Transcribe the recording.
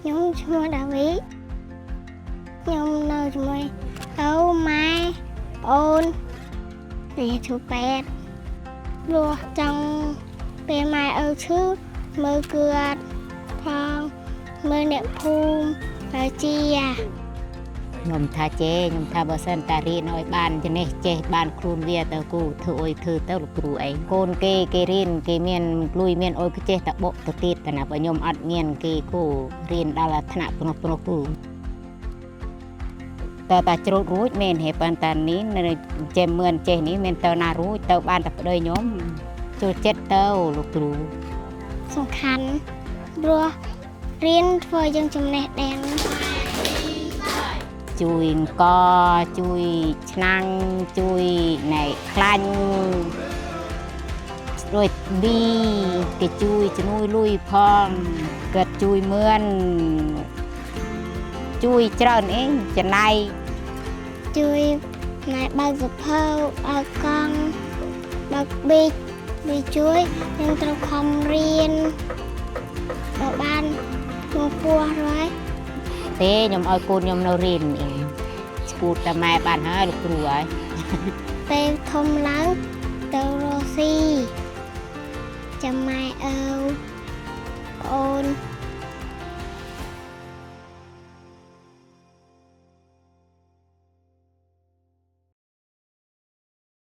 nhóm mua đào ý nhóm nơi chúng ấu mai ôn để thu bẹt luôn trong bên mai ấu trước mơ cưa phong mơ niệm phum và chia ខ្ញុំថាចេខ្ញុំថាបើសិនតារៀនឲ្យបានចេះចេះបានខ្លួនវាទៅគូធ្វើអុយធ្វើទៅលោកគ្រូអីកូនគេរៀនគេមានលួយមានអុយគេចេះតែបុកទៅទៀតតែណាបើខ្ញុំអត់មានគេគូរៀនដល់ថ្នាក់ព្រោះគូតើតាជ្រូតរួចមែនហេប៉ុន្តែនេះចេះមឿនចេះនេះមានទៅណារួចទៅបានតែប្តីខ្ញុំចូលចិត្តទៅលោកគ្រូ សំខាន់ព្រោះរៀនធ្វើយើងចំណេះដឹង ជួយអង្គជួយឆ្នាំងជួយណែខ្លាញ់ដូចឌីគេជួយជំនួយលុយផងគាត់ជួយមឿនជួយច្រើនអីចំណាយជួយណែបើកសភៅឲ្យកង់បើកប៊ីកវាជួយយើងត្រូវខំរៀនដល់បានមកពោះហើយ ទេខ្ញុំឲ្យកូនខ្ញុំនៅរៀននេះស្គូតតែម៉ែបានហើយលោកគ្រូហើយ ពេលធំឡើងទៅរកស៊ីចាំម៉ែអើ